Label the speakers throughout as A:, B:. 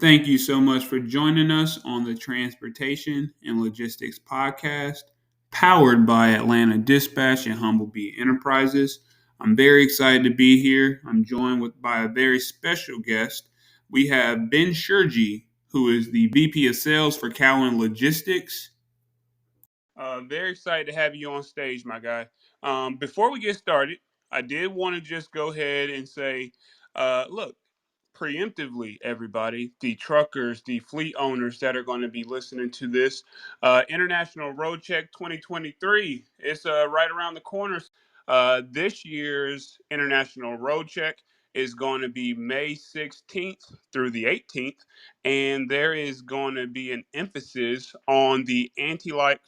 A: Thank you so much for joining us on the Transportation and Logistics podcast, powered by Atlanta Dispatch and Humblebee Enterprises. I'm very excited to be here. I'm joined by a very special guest. We have Ben Tschirigi, who is the VP of Sales for Cowan Logistics. Very excited to have you on stage, my guy. Before we get started, I did want to just go ahead and say, look, preemptively, everybody, the truckers, the fleet owners that are going to be listening to this, International Road Check 2023, it's right around the corner. This year's International Road Check is going to be May 16th through the 18th, and there is going to be an emphasis on the anti-lock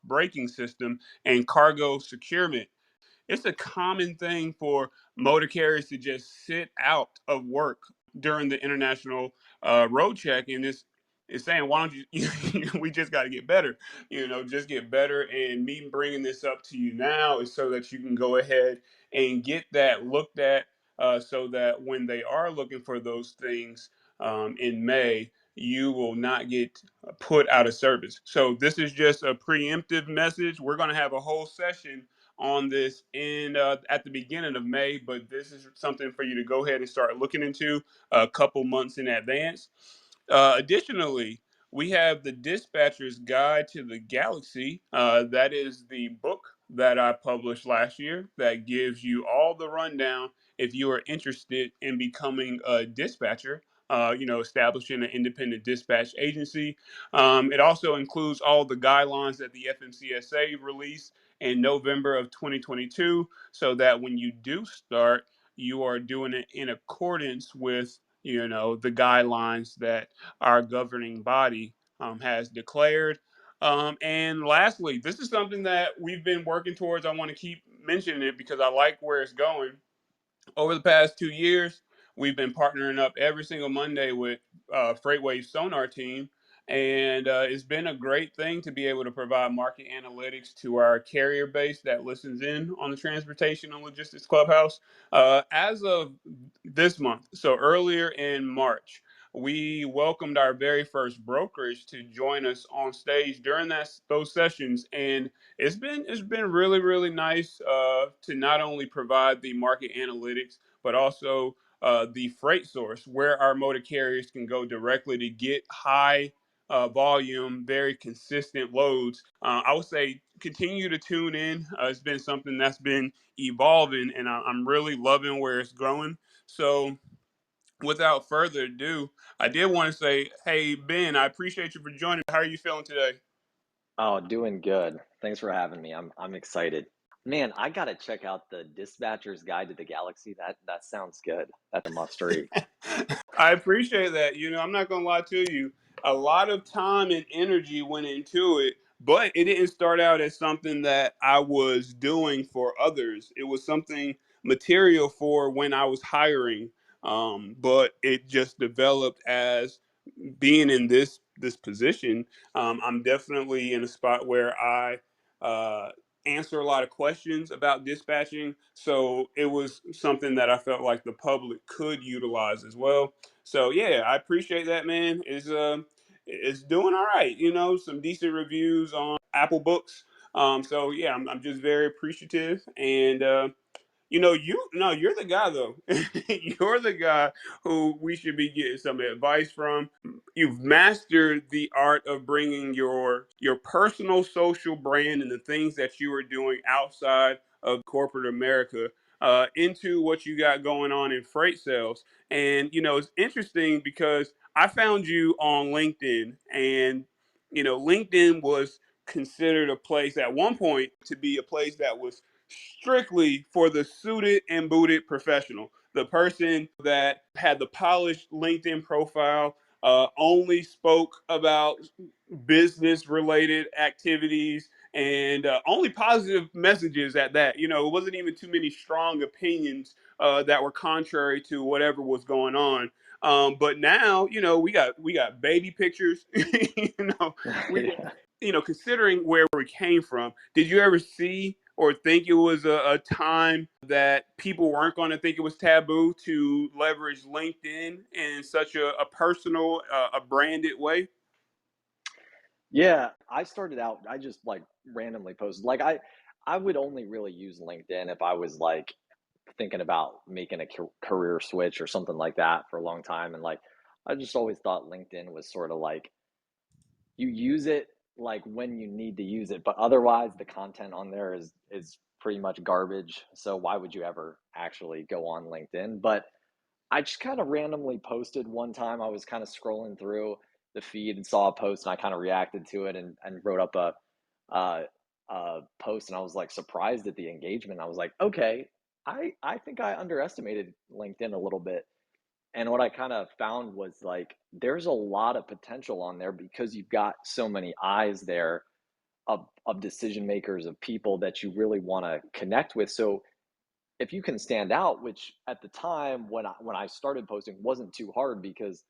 A: braking system and cargo securement. It's a common thing for motor carriers to just sit out of work during the international road check, and it's saying, why don't you? We just got to get better. Just get better. And me bringing this up to you now is so that you can go ahead and get that looked at, so that when they are looking for those things in May, you will not get put out of service. So this is just a preemptive message. We're going to have a whole session on this in at the beginning of May, but this is something for you to go ahead and start looking into a couple months in advance. Additionally, we have the Dispatcher's Guide to the Galaxy. That is the book that I published last year that gives you all the rundown if you are interested in becoming a dispatcher. Establishing an independent dispatch agency. It also includes all the guidelines that the FMCSA released in November of 2022, so that when you do start, you are doing it in accordance with the guidelines that our governing body has declared. And lastly, this is something that we've been working towards. I want to keep mentioning it because I like where it's going. Over the past 2 years, we've been partnering up every single Monday with Freightwave Sonar team. And it's been a great thing to be able to provide market analytics to our carrier base that listens in on the Transportation and Logistics Clubhouse. As of this month, so earlier in March, we welcomed our very first brokerage to join us on stage during those sessions, and it's been really really nice to not only provide the market analytics but also the freight source where our motor carriers can go directly to get high volume, very consistent loads. I would say continue to tune in. It's been something that's been evolving, and I'm really loving where it's going. So without further ado, I did want to say, hey, Ben, I appreciate you for joining. How are you feeling today?
B: Oh, doing good. Thanks for having me. I'm excited. Man, I gotta check out the Dispatcher's Guide to the Galaxy. That sounds good. That's a must read.
A: I appreciate that. I'm not going to lie to you. A lot of time and energy went into it, but it didn't start out as something that I was doing for others. It was something material for when I was hiring. But it just developed as being in this position. I'm definitely in a spot where I uh, answer a lot of questions about dispatching. So it was something that I felt like the public could utilize as well. So yeah, I appreciate that, man. It's doing all right. Some decent reviews on Apple Books. So yeah, I'm just very appreciative, and you're the guy though. You're the guy who we should be getting some advice from. You've mastered the art of bringing your personal social brand and the things that you are doing outside of corporate America into what you got going on in freight sales. And it's interesting because I found you on LinkedIn, and LinkedIn was considered a place at one point to be a place that was strictly for the suited and booted professional. The person that had the polished LinkedIn profile, only spoke about business related activities and only positive messages at that. It wasn't even too many strong opinions that were contrary to whatever was going on. But now, we got baby pictures. you know, we
B: Yeah.
A: considering where we came from, did you ever see or think it was a time that people weren't going to think it was taboo to leverage LinkedIn in such a personal, a branded way?
B: Yeah, I started out, I just like randomly posted. Like I would only really use LinkedIn if I was like thinking about making a career switch or something like that for a long time. And like I just always thought LinkedIn was sort of like you use it like when you need to use it, but otherwise the content on there is pretty much garbage. So why would you ever actually go on LinkedIn? But I just kind of randomly posted one time. I was kind of scrolling through the feed and saw a post, and I kind of reacted to it and wrote up a, a post, and I was like surprised at the engagement. I was like, okay, I think I underestimated LinkedIn a little bit. And what I kind of found was like there's a lot of potential on there because you've got so many eyes there of decision makers, of people that you really want to connect with. So if you can stand out, which at the time when I started posting wasn't too hard because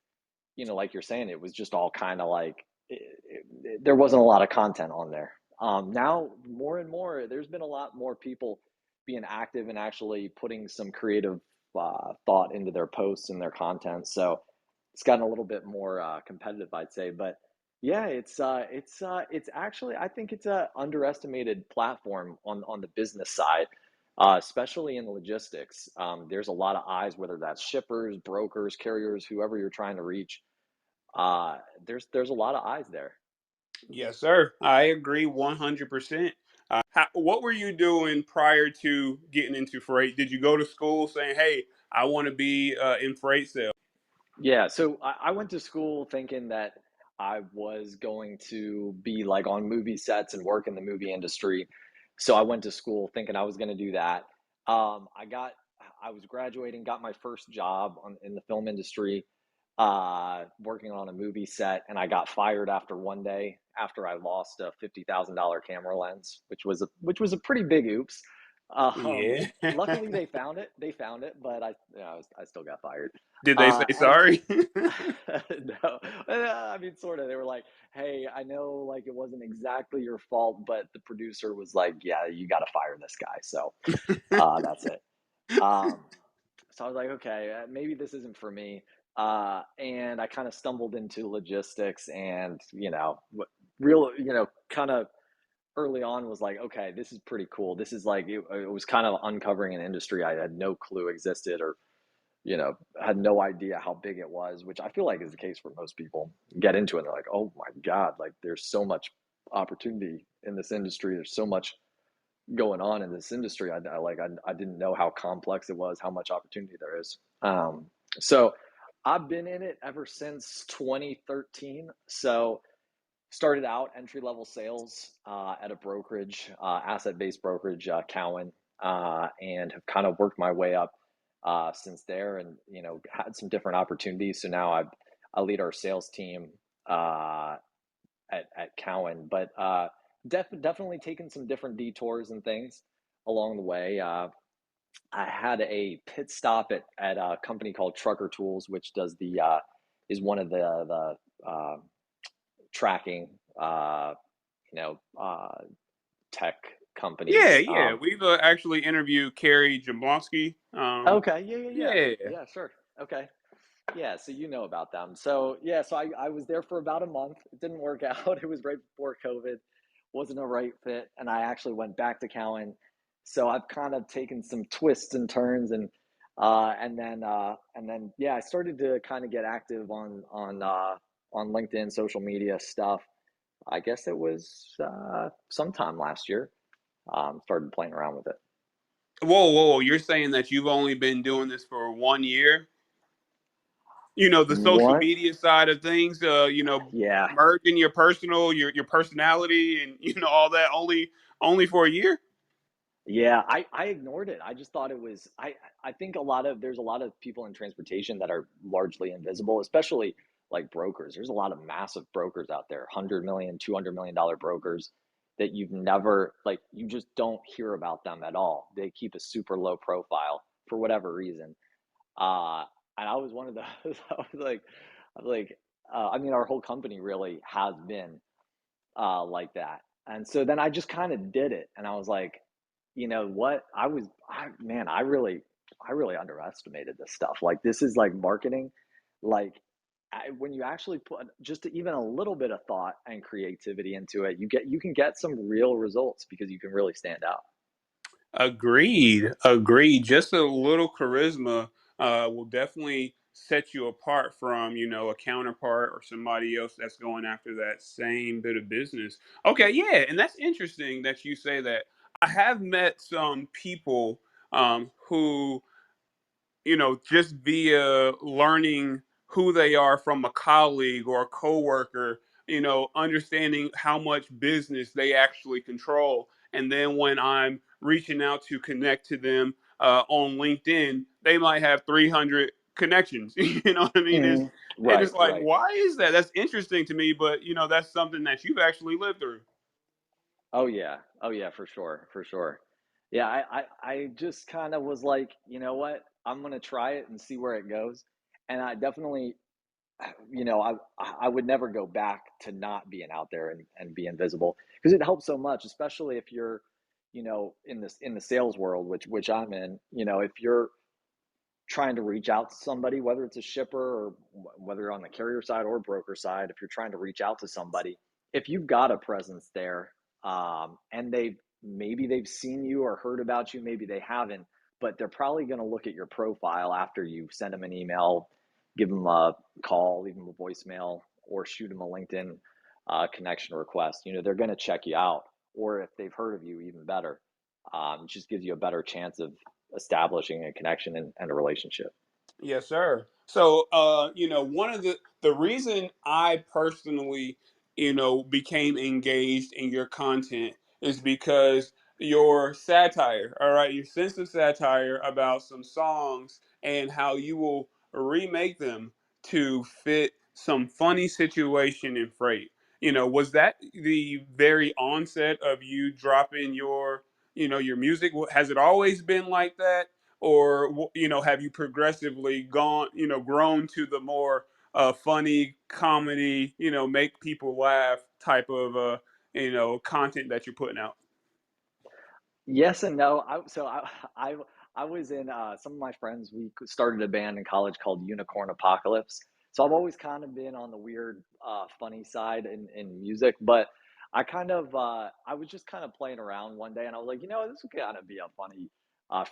B: like you're saying, it was just all kind of like there wasn't a lot of content on there. Now more and more, there's been a lot more people being active and actually putting some creative thought into their posts and their content. So it's gotten a little bit more competitive, I'd say. But yeah, it's actually, I think it's a underestimated platform on the business side, especially in logistics. There's a lot of eyes, whether that's shippers, brokers, carriers, whoever you're trying to reach. There's a lot of eyes there.
A: Yes, sir. I agree 100%. What were you doing prior to getting into freight? Did you go to school saying, "Hey, I want to be in freight sales"?
B: Yeah, so I went to school thinking that I was going to be like on movie sets and work in the movie industry. So I went to school thinking I was going to do that. I was graduating, got my first job in the film industry, working on a movie set, and I got fired after one day after I lost a $50,000 camera lens, which was a pretty big oops. Um,
A: Yeah.
B: Luckily they found it. They found it, but I still got fired.
A: Did they say
B: And
A: sorry?
B: no, I mean, sort of. They were like, "Hey, I know, like, it wasn't exactly your fault, but the producer was like, yeah, you got to fire this guy." So, that's it. Um, so I was like, okay, maybe this isn't for me. And I kind of stumbled into logistics, and real, kind of early on was like, okay, this is pretty cool. This is like it was kind of uncovering an industry I had no clue existed, or had no idea how big it was, which I feel like is the case for most people. Get into it, and they're like, oh my God, like there's so much opportunity in this industry. There's so much going on in this industry. I didn't know how complex it was, how much opportunity there is. So I've been in it ever since 2013. So started out entry level sales at a brokerage, asset based brokerage, Cowan, and have kind of worked my way up since there, and had some different opportunities. So now I lead our sales team uh, at Cowan, but definitely taken some different detours and things along the way. I had a pit stop at a company called Trucker Tools, which does the is one of the tracking, you know, uh, tech
A: Yeah,
B: companies.
A: yeah. We've actually interviewed Carrie Jablonski.
B: Okay, yeah,
A: Yeah.
B: yeah, sure. Okay, yeah. So you know about them. So yeah, so I was there for about a month. It didn't work out. It was right before COVID. Wasn't a right fit, and I actually went back to Cowan. So I've kind of taken some twists and turns, and then yeah, I started to kind of get active on LinkedIn, social media stuff. I guess it was sometime last year. Started playing around with it.
A: Whoa, whoa, whoa. You're saying that you've only been doing this for 1 year? The social
B: What?
A: media side of things,
B: Yeah,
A: merging your personal, your personality, and all that only for a year.
B: yeah. I ignored it. I just thought it was. I think there's a lot of people in transportation that are largely invisible, especially like brokers. There's a lot of massive brokers out there, 100 million, $200 million brokers that you've never like. You just don't hear about them at all. They keep a super low profile for whatever reason. Uh, and I was one of those. I mean, our whole company really has been like that. And so then I just kind of did it, and I was like, you know what? Man, I really underestimated this stuff. Like this is like marketing. Like when you actually put just even a little bit of thought and creativity into it, you can get some real results because you can really stand out.
A: Agreed. Agreed. Just a little charisma will definitely set you apart from, a counterpart or somebody else that's going after that same bit of business. Okay, yeah, and that's interesting that you say that. I have met some people who, just via learning who they are from a colleague or a coworker, understanding how much business they actually control. And then when I'm reaching out to connect to them on LinkedIn, they might have 300 connections. You know what I mean?
B: Mhm.
A: And
B: Right,
A: it's like,
B: right.
A: why is that? That's interesting to me, but that's something that you've actually lived through.
B: Oh yeah. Oh yeah, for sure, for sure. Yeah, I just kind of was like, you know what? I'm gonna try it and see where it goes. And I definitely, you know, I would never go back to not being out there and being visible because it helps so much, especially if you're, in the sales world, which I'm in. You know, if you're trying to reach out to somebody, whether it's a shipper or whether you're on the carrier side or broker side, if you're trying to reach out to somebody, if you've got a presence there, and maybe they've seen you or heard about you, maybe they haven't, but they're probably going to look at your profile after you send them an email, give them a call, leave them a voicemail, or shoot them a LinkedIn connection request. You know, they're going to check you out, or if they've heard of you, even better. It just gives you a better chance of establishing a connection and a relationship.
A: Yes, sir. So, one of the reason I personally, became engaged in your content is because your satire, all right, your sense of satire about some songs and how you will remake them to fit some funny situation in freight. Was that the very onset of you dropping your music? Has it always been like that? Or have you progressively grown to the more funny comedy, make people laugh type of content that you're putting out?
B: Yes and no. I I was in some of my friends. We started a band in college called Unicorn Apocalypse. So I've always kind of been on the weird, funny side in music. But I was just kind of playing around one day, and I was like, you know, this would kind of be a funny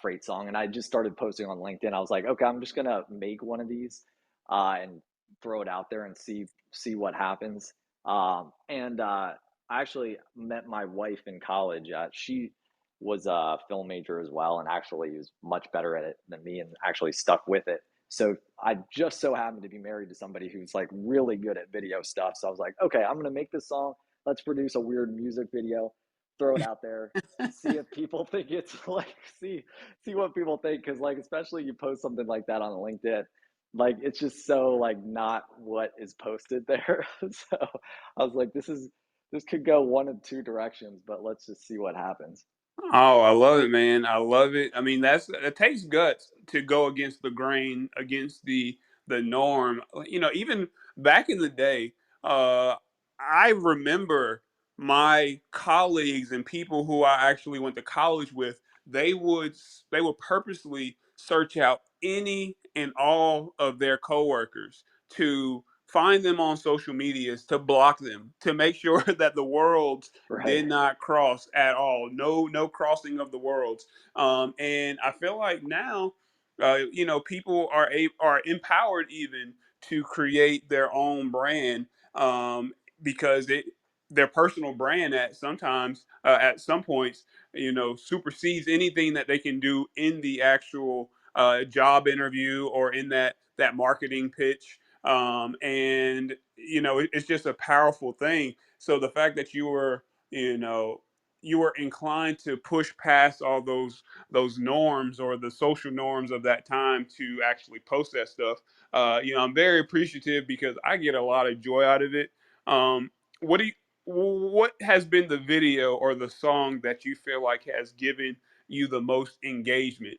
B: freight song. And I just started posting on LinkedIn. I was like, okay, I'm just gonna make one of these and throw it out there and see what happens. And I actually met my wife in college. She was a film major as well, and actually was much better at it than me, and actually stuck with it. So I just so happened to be married to somebody who's like really good at video stuff. So I was like, okay, I'm gonna make this song. Let's produce a weird music video, throw it out there, see if people think it's like see what people think, because like especially you post something like that on LinkedIn, like it's just so like not what is posted there. So I was like, this could go one of two directions, but let's just see what happens.
A: Oh, I love it, man. I love it. I mean, it takes guts to go against the grain, against the norm. Even back in the day, I remember my colleagues and people who I actually went to college with. They would purposely search out any and all of their coworkers to find them on social medias, to block them, to make sure that the world
B: Right.
A: did not cross at all. No, no crossing of the worlds. And I feel like now, people are empowered even to create their own brand, because their personal brand at some points, supersedes anything that they can do in the actual job interview or in that marketing pitch. And it's just a powerful thing. So the fact that you know you were inclined to push past all those norms or the social norms of that time to actually post that stuff. I'm very appreciative because I get a lot of joy out of it. um, what has been the video or the song that you feel like has given you the most engagement?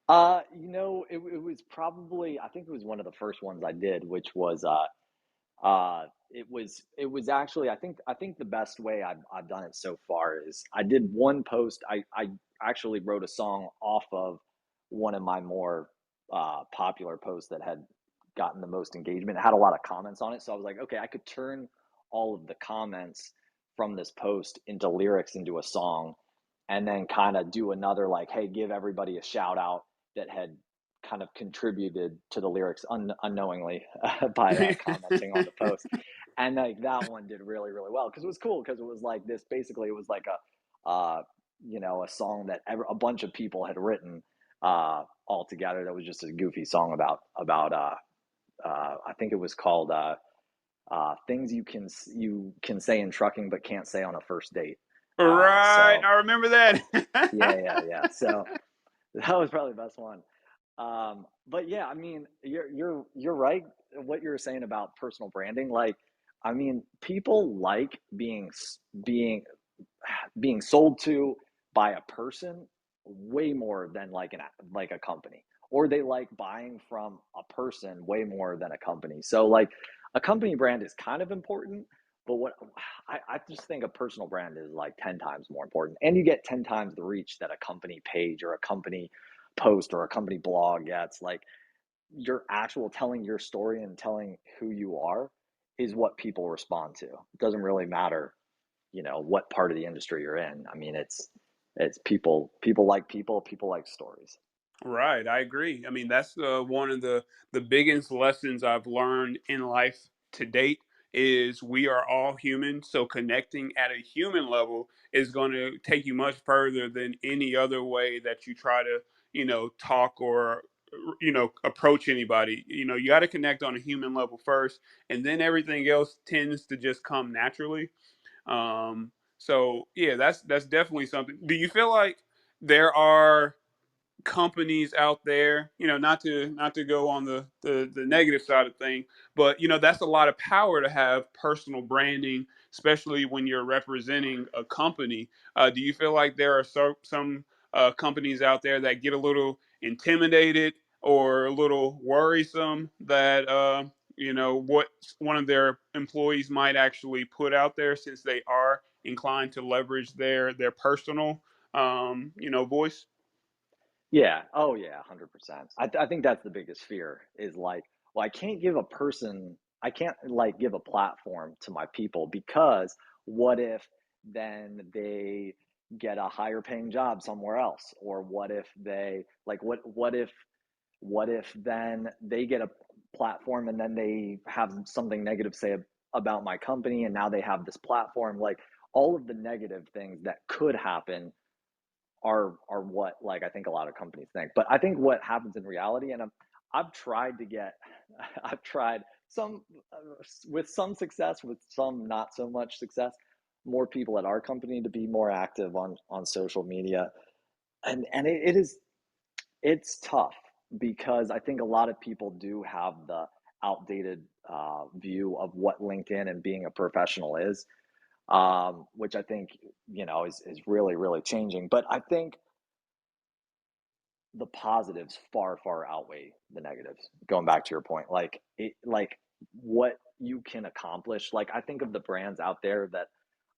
B: It was probably, I think it was one of the first ones I did, which was it was actually, I think the best way I've done it so far is I did one post. I actually wrote a song off of one of my more popular posts that had gotten the most engagement. It had a lot of comments on it, so I was like, okay, I could turn all of the comments from this post into lyrics into a song, and then kind of do another, like, hey, give everybody a shout out that had kind of contributed to the lyrics unknowingly by commenting on the post. And like that one did really, really well because it was cool, because it was like this, basically it was like a song that a bunch of people had written all together, that was just a goofy song about I think it was called things you can say in trucking but can't say on a first date.
A: Right,
B: So
A: I remember that.
B: yeah. So that was probably the best one. But yeah, I mean, you're right. What you're saying about personal branding, like, I mean, people like being being sold to by a person way more than like a company, or they like buying from a person way more than a company. So like a company brand is kind of important, but what I just think a personal brand is like 10 times more important, and you get 10 times the reach that a company page or a company post or a company blog gets. Like, your actual telling your story and telling who you are is what people respond to. It doesn't really matter, what part of the industry you're in. I mean, it's people like people like stories.
A: Right, I agree. I mean, that's one of the biggest lessons I've learned in life to date is we are all human. So connecting at a human level is going to take you much further than any other way that you try to, talk or approach anybody. You got to connect on a human level first, and then everything else tends to just come naturally. So yeah, that's definitely something. Do you feel like there are companies out there, not to go on the negative side of thing, but that's a lot of power to have personal branding, especially when you're representing a company. Do you feel like there are some companies out there that get a little intimidated or a little worrisome that what one of their employees might actually put out there, since they are inclined to leverage their personal voice?
B: Yeah. Oh yeah, 100%. I think that's the biggest fear, is like, well, I can't like give a platform to my people, because what if then they get a higher paying job somewhere else? Or what if they like what if then they get a platform and then they have something negative to say about my company, and now they have this platform? Like, all of the negative things that could happen are what, like, I think a lot of companies think. But I think what happens in reality, and I've tried to get I've tried some with some success, with some not so much success, more people at our company to be more active on social media. And it's tough, because I think a lot of people do have the outdated view of what LinkedIn and being a professional is, which I think, is really, really changing. But I think the positives far, far outweigh the negatives. Going back to your point, like what you can accomplish. Like, I think of the brands out there that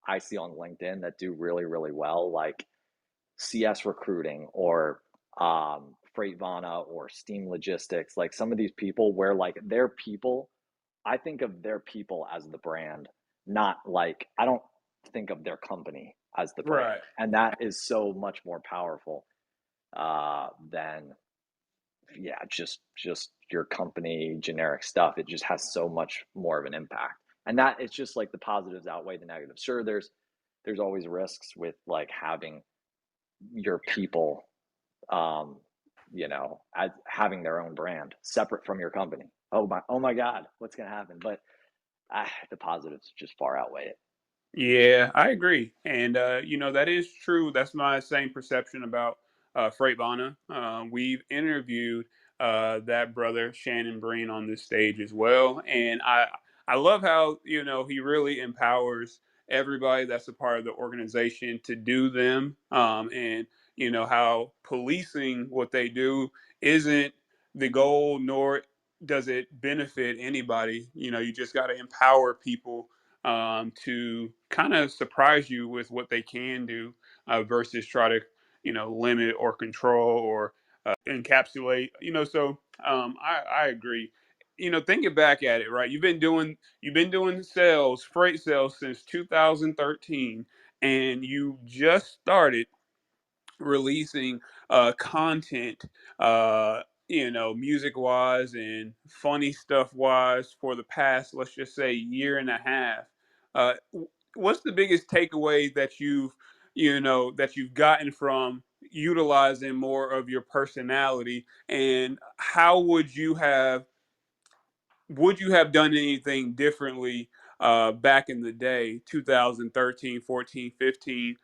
B: I see on LinkedIn that do really, really well, like CS Recruiting, or Freightvana, or Steam Logistics. Like, some of these people, where like their people, I think of their people as the brand, not like, I don't think of their company as the
A: Right.
B: brand. And that is so much more powerful than, yeah, just your company generic stuff. It just has so much more of an impact. And that, it's just like the positives outweigh the negatives. Sure, there's always risks with like having your people, um, as having their own brand separate from your company. Oh my God, what's gonna happen? But the positives just far outweigh it.
A: Yeah, I agree, and that is true. That's my same perception about Freightvana. We've interviewed that brother Shannon Breen on this stage as well, and I love how he really empowers everybody that's a part of the organization to do them, and how policing what they do isn't the goal, nor does it benefit anybody? You just got to empower people to kind of surprise you with what they can do versus try to, limit or control or encapsulate. So I agree. Thinking back at it, right? You've been doing sales, freight sales since 2013, and you just started releasing content, music wise and funny stuff wise for the past, let's just say, year and a half. What's the biggest takeaway that you've gotten from utilizing more of your personality, and how would you have done anything differently back in the day, 2013, 14, 15,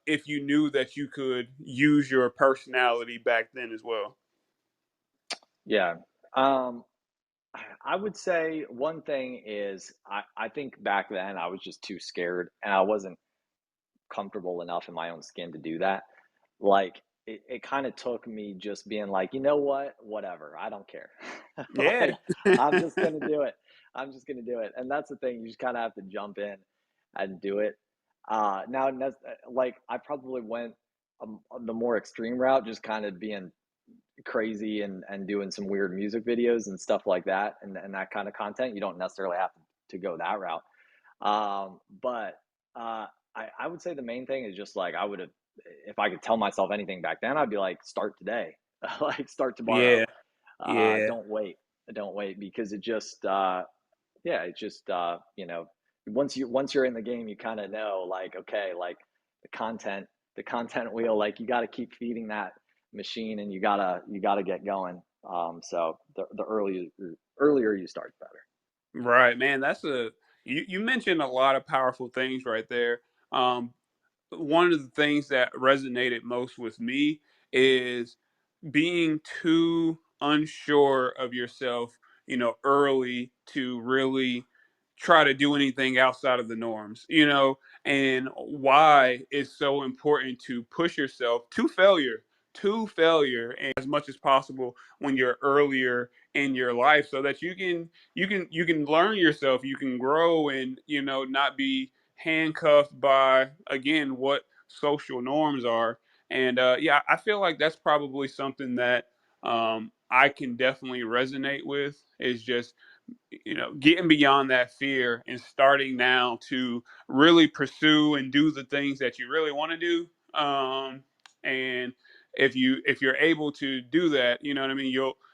A: if you knew that you could use your personality back then as well?
B: Yeah. Um, I would say one thing is I think back then I was just too scared and I wasn't comfortable enough in my own skin to do that. Like it kind of took me just being like, you know what, whatever, I don't care.
A: Yeah.
B: Like I'm just gonna do it. I'm just gonna do it. And that's the thing, you just kind of have to jump in and do it. Now, like I probably went the more extreme route, just kind of being crazy and doing some weird music videos and stuff like that, and that kind of content. You don't necessarily have to go that route. But I would say the main thing is just like I would have, if I could tell myself anything back then, I'd be like, start today, like start tomorrow.
A: Yeah. Yeah.
B: Don't wait, don't wait, because it just yeah, it just once you're in the game, you kind of know like okay, like the content the content wheel, like you got to keep feeding that machine, and you gotta get going. So the earlier you start, the better.
A: Right, man. You mentioned a lot of powerful things right there. One of the things that resonated most with me is being too unsure of yourself, early to really try to do anything outside of the norms, and why it's so important to push yourself to failure as much as possible when you're earlier in your life, so that you can learn yourself, you can grow, and not be handcuffed by, again, what social norms are. And yeah, I feel like that's probably something that I can definitely resonate with, is just getting beyond that fear and starting now to really pursue and do the things that you really want to do. And if you're able to do that, you know what I mean,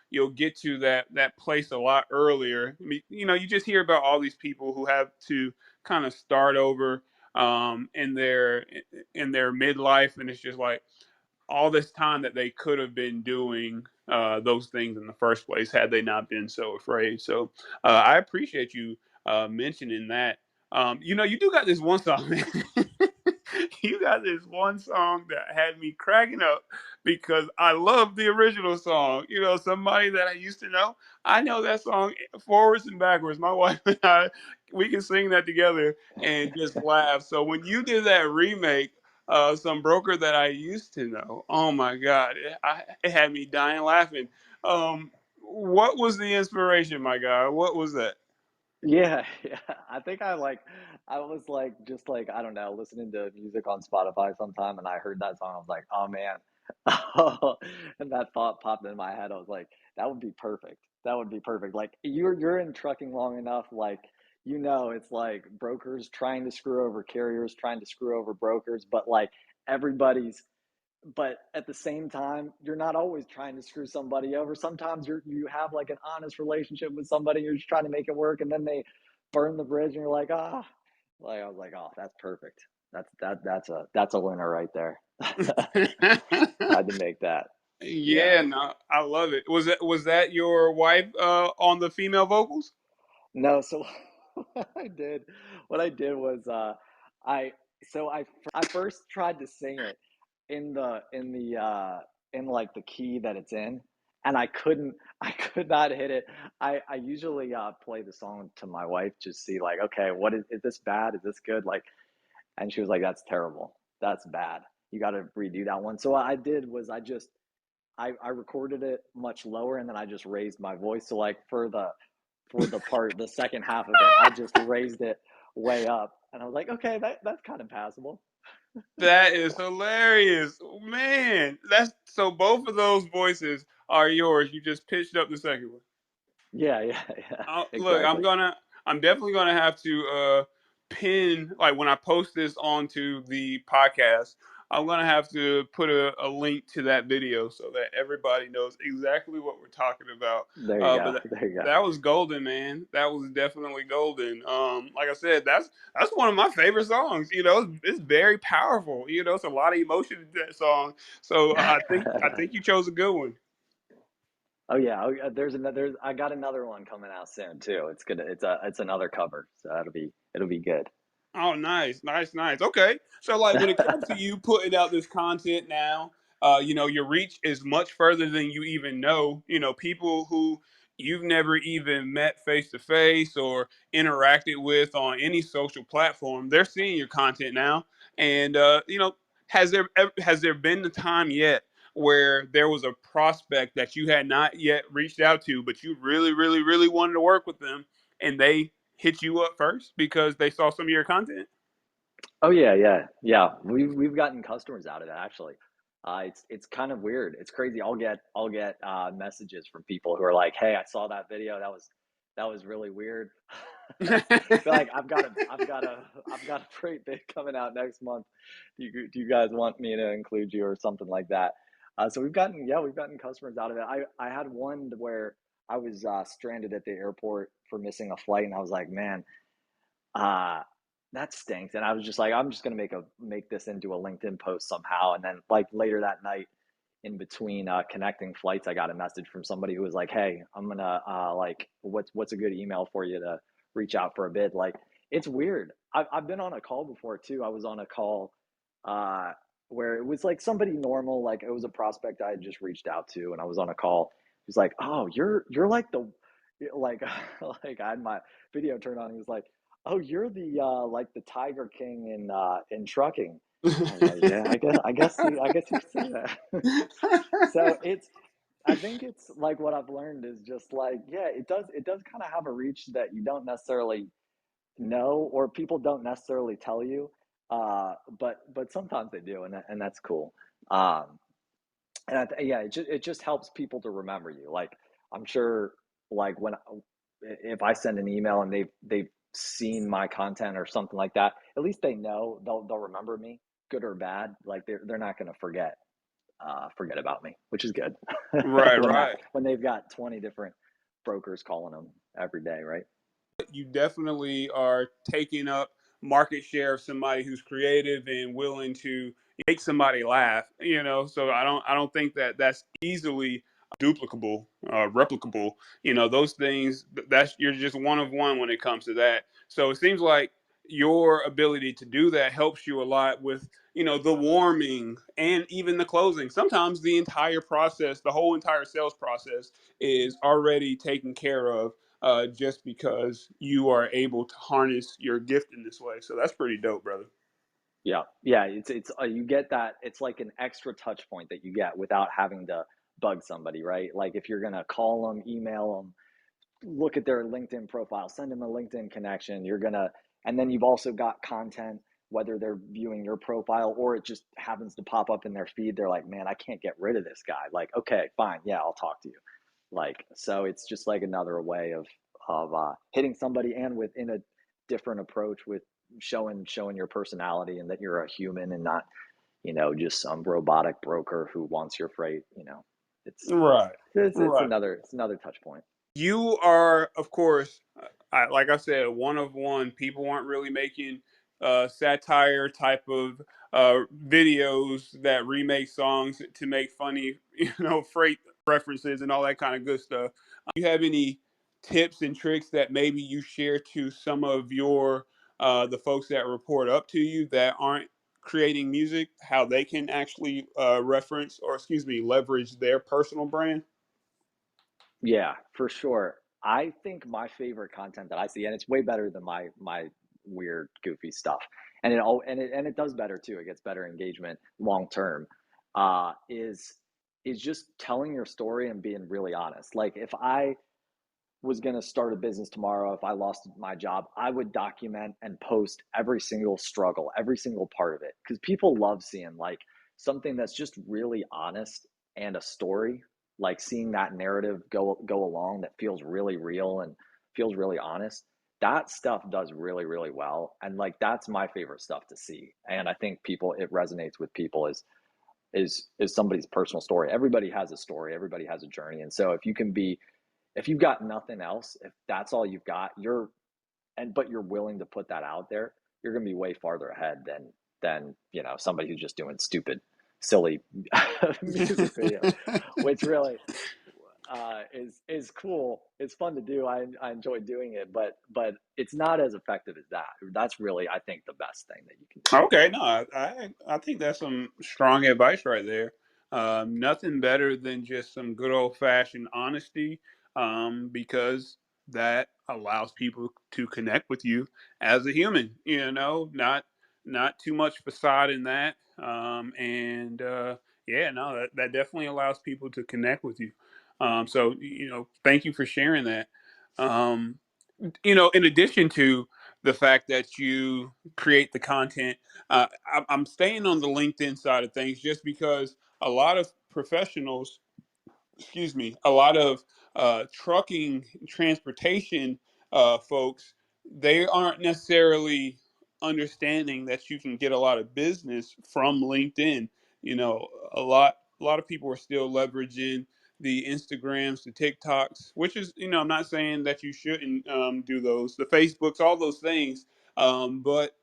A: you'll get to that place a lot earlier. I mean, you just hear about all these people who have to kind of start over in their midlife, and it's just like all this time that they could have been doing those things in the first place had they not been so afraid. So I appreciate you mentioning that. You do got this one song, man. You got this one song that had me cracking up because I love the original song. Somebody that I used to know, I know that song forwards and backwards. My wife and I, we can sing that together and just laugh. So when you did that remake, some broker that I used to know. Oh my God, it had me dying laughing. What was the inspiration, my guy? What was that?
B: Yeah, yeah. I think I was like just like I don't know, listening to music on Spotify sometime, and I heard that song. I was like, oh man, and that thought popped in my head. I was like, that would be perfect. That would be perfect. Like you're in trucking long enough, like it's like brokers trying to screw over carriers, trying to screw over brokers, but like everybody's but at the same time, you're not always trying to screw somebody over. Sometimes you have like an honest relationship with somebody, you're just trying to make it work, and then they burn the bridge, and you're like, ah, like I was like, oh, that's perfect. That's a winner right there. Had to make that. Yeah.
A: Yeah, no, I love it. Was that your wife on the female vocals?
B: No, so what what I did was I I first tried to sing it in like the key that it's in, and I couldn't I could not hit it. I usually play the song to my wife to see like, okay, what is this bad? Is this good? Like, and she was like, that's terrible. That's bad. You got to redo that one. So what I did was I recorded it much lower, and then I just raised my voice. So like the second half of it, I just raised it way up, and I was like, okay, that's kind of passable.
A: That is hilarious, man. That's so both of those voices are yours. You just pitched up the second one.
B: Yeah, yeah, yeah,
A: Look,
B: exactly.
A: I'm definitely gonna have to pin, like when I post this onto the podcast. I'm gonna have to put a link to that video so that everybody knows exactly what we're talking about.
B: There you go.
A: But
B: There you go.
A: that was golden, man. That was definitely golden. Like I said, that's one of my favorite songs. It's very powerful. It's a lot of emotion in that song. So I think you chose a good one.
B: Oh yeah, there's another. I got another one coming out soon too. It's good. It's another cover, so it'll be good.
A: Oh, nice, nice, nice. Okay, so like when it comes to you putting out this content now, your reach is much further than you even know. People who you've never even met face to face or interacted with on any social platform, they're seeing your content now. And has there been the time yet where there was a prospect that you had not yet reached out to, but you really, really, really wanted to work with them, and they hit you up first because they saw some of your content?
B: Oh yeah, yeah, yeah. We've gotten customers out of that actually. It's kind of weird. It's crazy. I'll get messages from people who are like, "Hey, I saw that video. That was really weird." Be like, I've got a freight bid coming out next month. Do you guys want me to include you or something like that? So we've gotten customers out of it. I had one where I was stranded at the airport for missing a flight, and I was like, man, uh, that stinks. And I was just like, I'm just gonna make this into a LinkedIn post somehow. And then like later that night, in between connecting flights, I got a message from somebody who was like, "Hey, I'm gonna like, what's a good email for you to reach out for a bid?" Like, it's weird. I've been on a call before too. I was on a call uh, where it was like somebody normal, like it was a prospect I had just reached out to, and I was on a call. He's like, "Oh, you're like the like like I had my video turned on. He was like, "Oh, you're the like the Tiger King in trucking." I was like, "Yeah, I guess you could say that." So I think it's like what I've learned is just like, yeah, it does kind of have a reach that you don't necessarily know, or people don't necessarily tell you. But sometimes they do, and that's cool. Um, and yeah, it just helps people to remember you. Like, I'm sure, like when if I send an email and they've seen my content or something like that, at least they know they'll remember me, good or bad. Like they're not going to forget about me, which is good.
A: Right,
B: when that
A: right.
B: when they've got 20 different brokers calling them every day, right?
A: You definitely are taking up market share of somebody who's creative and willing to make somebody laugh. So I don't think that that's easily duplicable, replicable. Those things, that's you're just one of one when it comes to that. So it seems like your ability to do that helps you a lot with the warming and even the closing. Sometimes the entire process, the whole entire sales process, is already taken care of, just because you are able to harness your gift in this way. So that's pretty dope, brother.
B: Yeah, yeah. It's you get that. It's like an extra touch point that you get without having to bug somebody, right? Like if you're gonna call them, email them, look at their LinkedIn profile, send them a LinkedIn connection. And then you've also got content, whether they're viewing your profile or it just happens to pop up in their feed. They're like, man, I can't get rid of this guy. Like, okay, fine, yeah, I'll talk to you. Like, so it's just like another way of hitting somebody, and within a different approach with showing your personality and that you're a human and not just some robotic broker who wants your freight. It's
A: Right,
B: it's
A: right.
B: another touch point.
A: You are, of course, like I said, one of one. People aren't really making satire type of videos that remake songs to make funny, freight references and all that kind of good stuff. Do you have any tips and tricks that maybe you share to some of your the folks that report up to you that aren't creating music, how they can actually reference, or excuse me, leverage their personal brand?
B: Yeah, for sure. I think my favorite content that I see, and it's way better than my weird, goofy stuff, and it does better too. It gets better engagement long term. Is is just telling your story and being really honest. Like if I was going to start a business tomorrow, if I lost my job, I would document and post every single struggle, every single part of it. Because people love seeing like something that's just really honest and a story, like seeing that narrative go along that feels really real and feels really honest. That stuff does really, really well. And like that's my favorite stuff to see. And I think people, it resonates with people is somebody's personal story. Everybody has a story, everybody has a journey. And so if you've got nothing else, if that's all you've got, but you're willing to put that out there, you're going to be way farther ahead than somebody who's just doing stupid, silly music videos, which really is cool. It's fun to do. I enjoy doing it, but it's not as effective as that. That's really, I think, the best thing that you can do.
A: Okay, no, I think that's some strong advice right there. Nothing better than just some good old fashioned honesty, because that allows people to connect with you as a human. Not too much facade in that, and yeah, no, that definitely allows people to connect with you. So thank you for sharing that. Um, in addition to the fact that you create the content, I'm staying on the LinkedIn side of things just because a lot of professionals, excuse me, a lot of trucking transportation folks, they aren't necessarily understanding that you can get a lot of business from LinkedIn. You know, a lot of people are still leveraging the Instagrams, the TikToks, which is, I'm not saying that you shouldn't do those, the Facebooks, all those things, but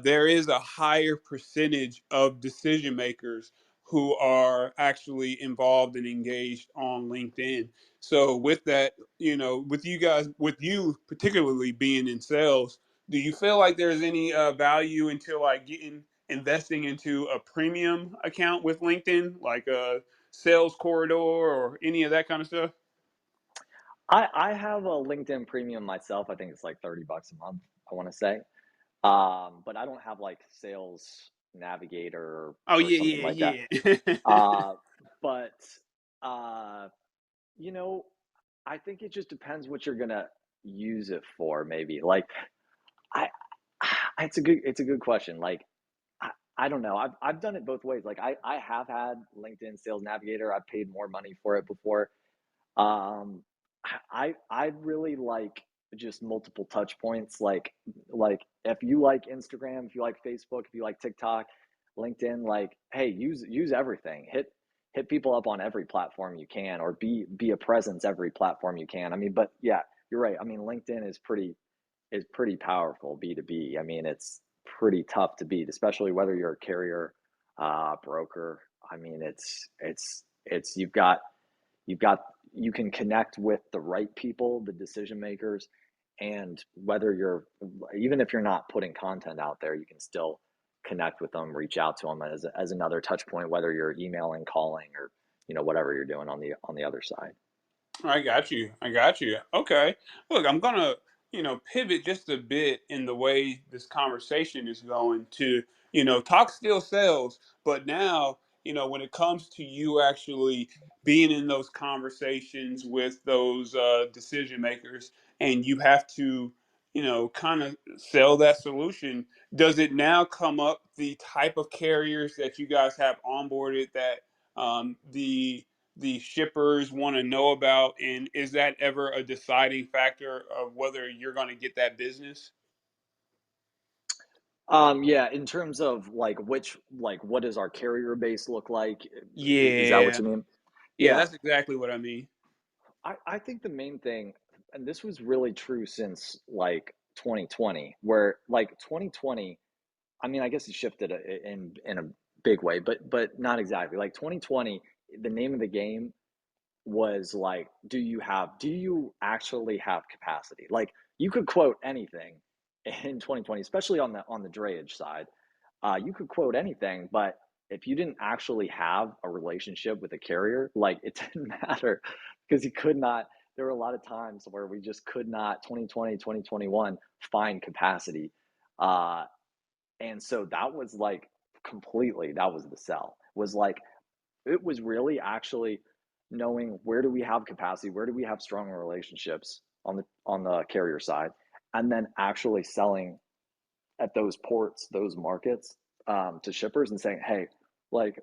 A: there is a higher percentage of decision makers who are actually involved and engaged on LinkedIn. So with that, with you guys, with you particularly being in sales, do you feel like there's any value into like investing into a premium account with LinkedIn, like a sales corridor or any of that kind of stuff?
B: I have a LinkedIn premium myself. I think it's like $30 a month, I want to say. But I don't have like sales navigator
A: Oh
B: or something
A: yeah,
B: like that.
A: yeah, yeah.
B: Uh, but uh, you know, I think it just depends what you're gonna use it for. Maybe like I, it's a good question. Like I don't know. I've done it both ways. Like I have had LinkedIn Sales Navigator. I've paid more money for it before. Um, I really like just multiple touch points. Like if you like Instagram, if you like Facebook, if you like TikTok, LinkedIn, like hey, use everything. Hit people up on every platform you can, or be a presence every platform you can. I mean, but yeah, you're right. I mean, LinkedIn is pretty powerful B2B. I mean, it's pretty tough to beat, especially whether you're a carrier, broker. I mean, it's you've got you can connect with the right people, the decision makers, and whether you're even if you're not putting content out there, you can still connect with them, reach out to them as another touch point, whether you're emailing, calling, or whatever you're doing on the other side.
A: I got you. I got you. Okay. Look, I'm gonna, pivot just a bit in the way this conversation is going to, talk still sales, but now, when it comes to you actually being in those conversations with those decision makers, and you have to, kind of sell that solution, does it now come up the type of carriers that you guys have onboarded that the shippers want to know about, and is that ever a deciding factor of whether you're going to get that business?
B: Yeah, in terms of like what does our carrier base look like? Is that what
A: Yeah,
B: you mean?
A: yeah,
B: Yeah,
A: that's exactly what I mean.
B: I think the main thing, and this was really true since like 2020, where like 2020, I mean, I guess it shifted in a big way, but not exactly. Like 2020, the name of the game was like, do you actually have capacity? Like you could quote anything in 2020, especially on the drayage side. You could quote anything, but if you didn't actually have a relationship with a carrier, like it didn't matter because you could not. There were a lot of times where we just could not 2020, 2021 find capacity. And so that was like that was the sell, was like it was really actually knowing where do we have capacity, where do we have strong relationships on the carrier side, and then actually selling at those ports, those markets, to shippers and saying, hey, like,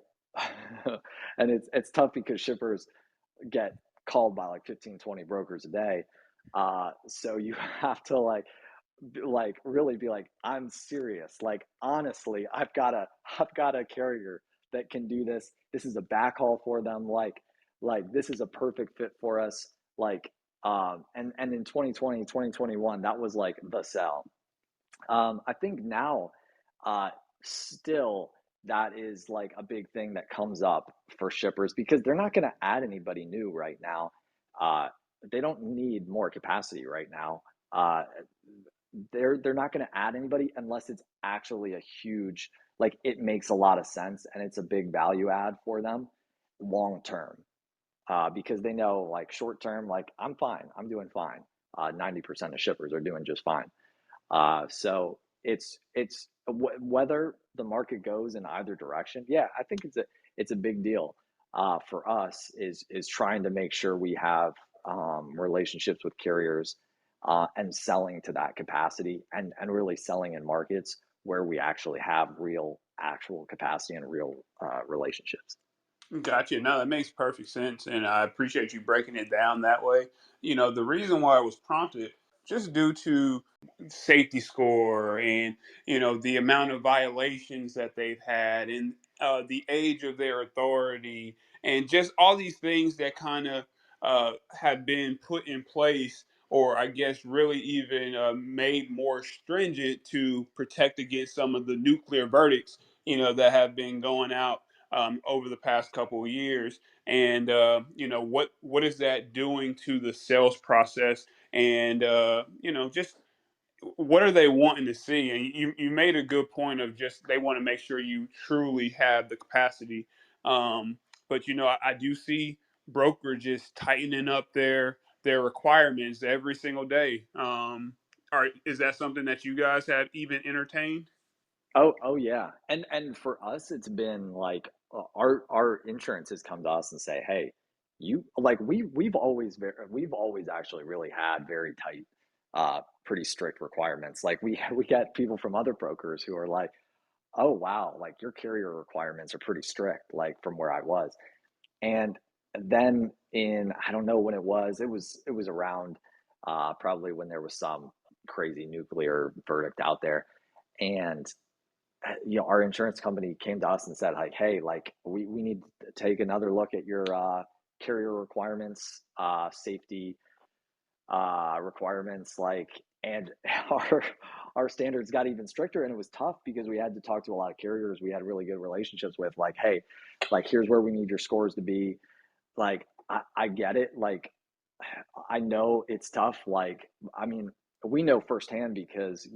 B: and it's tough because shippers get called by like 15, 20 brokers a day. So you have to really be like, I'm serious. Like, honestly, I've got a carrier that can do this. This is a backhaul for them. Like this is a perfect fit for us. Like, and in 2020, 2021, that was like the sell. I think now, uh, still, that is like a big thing that comes up for shippers because they're not going to add anybody new right now. Uh, they don't need more capacity right now. Uh, they're not going to add anybody unless it's actually a huge, like, it makes a lot of sense and it's a big value add for them long term. Because they know, like, short term, like, I'm fine, I'm doing fine. 90% of shippers are doing just fine. So whether the market goes in either direction. Yeah, I think it's a big deal for us is trying to make sure we have relationships with carriers and selling to that capacity and really selling in markets where we actually have real actual capacity and real relationships.
A: Gotcha. No, that makes perfect sense. And I appreciate you breaking it down that way. The reason why I was prompted, just due to safety score and, the amount of violations that they've had and the age of their authority and just all these things that kind of have been put in place or I guess really even made more stringent to protect against some of the nuclear verdicts, that have been going out over the past couple of years, and what is that doing to the sales process, and just what are they wanting to see? And you made a good point of just they want to make sure you truly have the capacity. Um, but I do see brokerages tightening up their requirements every single day. Is that something that you guys have even entertained?
B: Oh yeah, and for us, it's been like our insurance has come to us and say, hey, you like we've always actually really had very tight, pretty strict requirements. Like we get people from other brokers who are like, oh wow, like your carrier requirements are pretty strict, like from where I was. And then in I don't know when it was around probably when there was some crazy nuclear verdict out there, and our insurance company came to us and said, like, hey, like we need to take another look at your carrier requirements, safety requirements, like, and our standards got even stricter, and it was tough because we had to talk to a lot of carriers we had really good relationships with, like, hey, like, here's where we need your scores to be. Like, I get it, like, I know it's tough. Like, I mean, we know firsthand because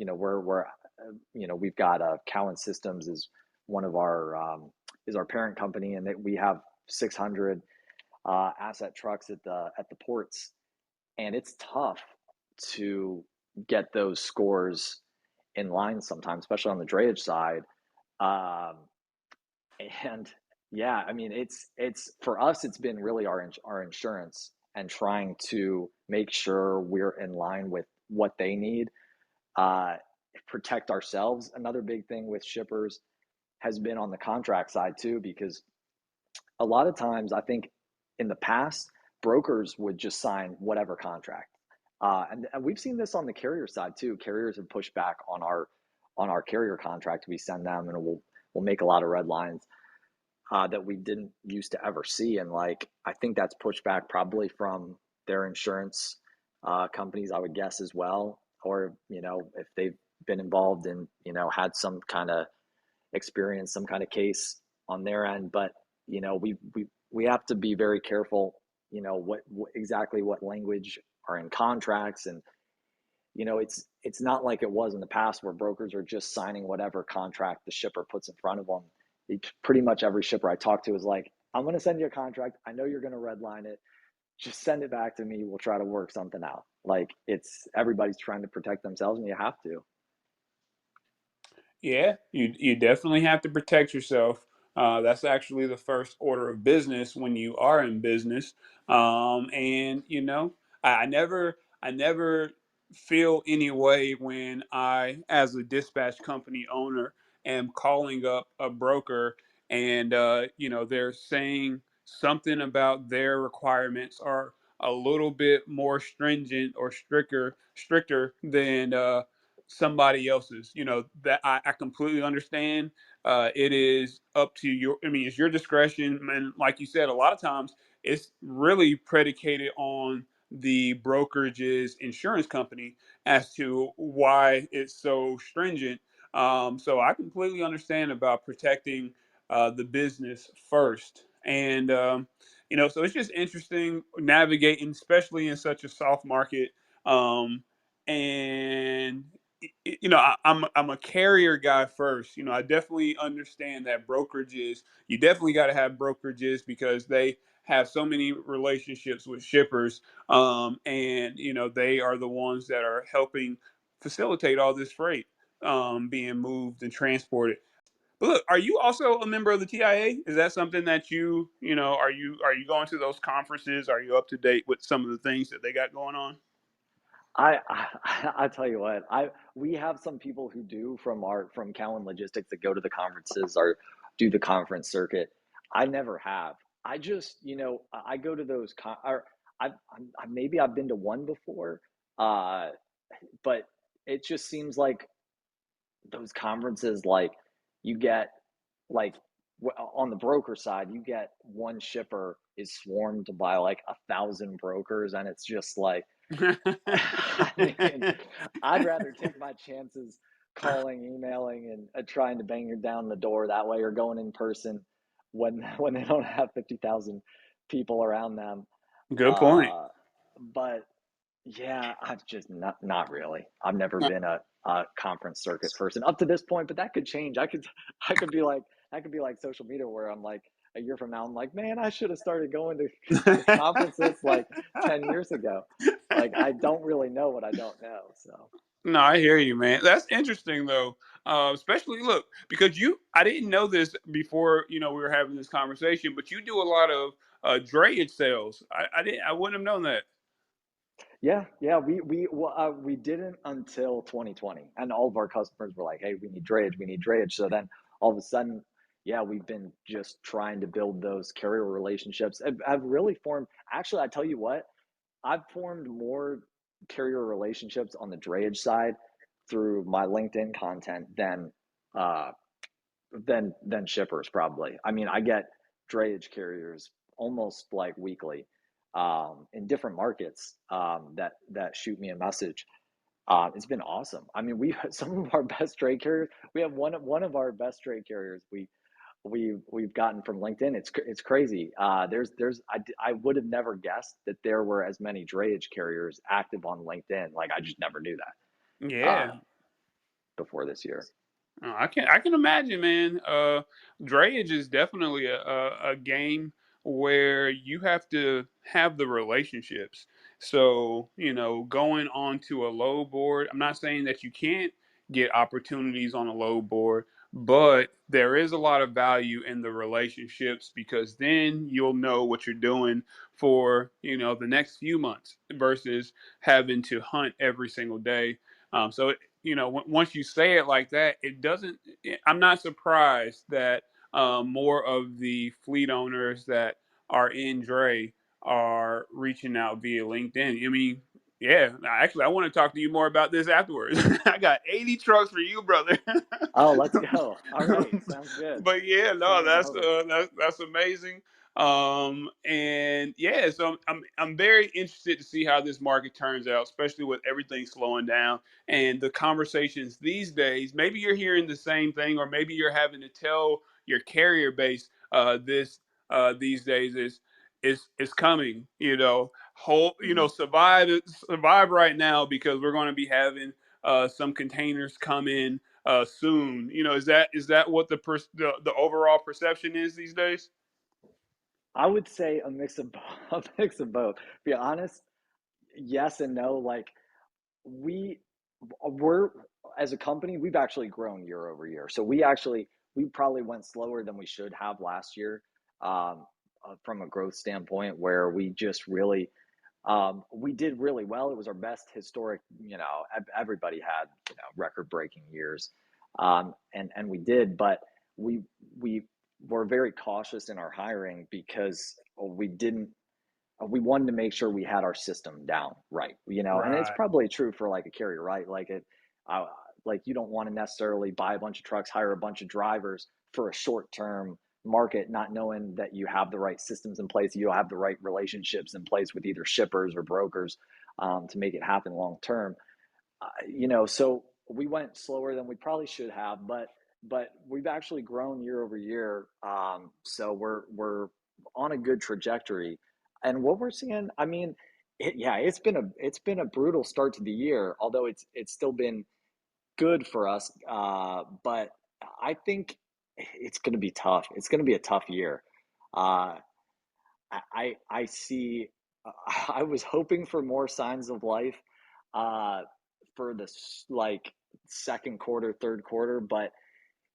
B: we've got Cowan Systems is one of our is our parent company, and that we have 600 asset trucks at the ports, and it's tough to get those scores in line sometimes, especially on the drayage side. Um, and yeah, I mean, it's for us, it's been really our insurance and trying to make sure we're in line with what they need, uh, protect ourselves. Another big thing with shippers has been on the contract side too, because a lot of times I think in the past, brokers would just sign whatever contract. And we've seen this on the carrier side too. Carriers have pushed back on our carrier contract we send them, and we'll make a lot of red lines that we didn't used to ever see. And like, I think that's pushback probably from their insurance companies, I would guess as well. Or, if they've been involved in, had some kind of experience, some kind of case on their end. But, we have to be very careful, what exactly what language are in contracts. And, it's not like it was in the past where brokers are just signing whatever contract the shipper puts in front of them. Pretty much every shipper I talk to is like, I'm going to send you a contract. I know you're going to redline it. Just send it back to me. We'll try to work something out. Like, it's everybody's trying to protect themselves, and you have to.
A: Yeah, you definitely have to protect yourself. That's actually the first order of business when you are in business. And I never feel any way when I, as a dispatch company owner, am calling up a broker and they're saying something about their requirements are a little bit more stringent or stricter than somebody else's. That I completely understand. It is up to your, I mean, it's your discretion. And like you said, a lot of times it's really predicated on the brokerage's insurance company as to why it's so stringent. So I completely understand about protecting the business first. And, so it's just interesting navigating, especially in such a soft market. And I'm a carrier guy first. I definitely understand that brokerages. You definitely got to have brokerages because they have so many relationships with shippers, and they are the ones that are helping facilitate all this freight being moved and transported. But look, are you also a member of the TIA? Is that something that are you going to those conferences? Are you up to date with some of the things that they got going on?
B: I tell you what, I we have some people who do from Cowan Logistics that go to the conferences or do the conference circuit. I never have. I just, I go to those or maybe I've been to one before, uh, but it just seems like those conferences, like you get like on the broker side, you get one shipper is swarmed by like 1,000 brokers, and it's just like, I mean, I'd rather take my chances calling, emailing, and trying to bang her down the door that way, or going in person when they don't have 50,000 people around them.
A: Good point.
B: Uh, but yeah, I've just not really. I've never been a conference circuit person up to this point, but that could change. I could be like that could be like social media where I'm like a year from now, I'm like, man, I should have started going to conferences like 10 years ago. Like I don't really know what I don't know. So
A: No, I hear you, man. That's interesting though. Especially look, because I didn't know this before, we were having this conversation, but you do a lot of drayage sales. I wouldn't have known that.
B: yeah, yeah, we didn't until 2020, and all of our customers were like, "Hey, we need drayage, we need drayage." So then all of a sudden, yeah, we've been just trying to build those carrier relationships. I've really formed. Actually, I tell you what, I've formed more carrier relationships on the drayage side through my LinkedIn content uh, than shippers probably. I mean, I get drayage carriers almost like weekly in different markets that shoot me a message. It's been awesome. I mean, we some of our best trade carriers. We have one of our best trade carriers. We've gotten from LinkedIn. It's crazy. I would have never guessed that there were as many drayage carriers active on LinkedIn. Like I just never knew that
A: Yeah.
B: before this year.
A: Oh, I can imagine, man. Drayage is definitely a game where you have to have the relationships. So, going onto a load board, I'm not saying that you can't get opportunities on a load board, but there is a lot of value in the relationships because then you'll know what you're doing for, the next few months versus having to hunt every single day. So once you say it like that, it doesn't. I'm not surprised that more of the fleet owners that are in Dre are reaching out via LinkedIn. I mean, yeah. Actually, I want to talk to you more about this afterwards. I got 80 trucks for you, brother.
B: Oh, let's go. All right, sounds good.
A: But yeah, no,
B: Send them
A: that's
B: over.
A: that's amazing. And yeah, so I'm very interested to see how this market turns out, especially with everything slowing down and the conversations these days. Maybe you're hearing the same thing, or maybe you're having to tell your carrier base this these days is coming. Survive right now because we're going to be having some containers come in soon. Is that what the overall perception is these days?
B: I would say a mix of a mix of both. Be honest, yes and no. Like we we're as a company, we've actually grown year over year. So we actually we probably went slower than we should have last year, from a growth standpoint, where we just really we did really well. It was our best historic, everybody had, record breaking years. And we did, but we, we were very cautious in our hiring because we wanted to make sure we had our system down right, and it's
A: Right.
B: probably true for like a carrier, right? Uh, like you don't want to necessarily buy a bunch of trucks, hire a bunch of drivers for a short term market, not knowing that you have the right systems in place, you have the right relationships in place with either shippers or brokers, to make it happen long term. So we went slower than we probably should have, but we've actually grown year over year. So we're on a good trajectory, and what we're seeing, I mean, it's been a brutal start to the year, although it's still been good for us. But I think it's going to be tough. It's going to be a tough year. Uh, I see. I was hoping for more signs of life, uh, for this like second quarter, third quarter, but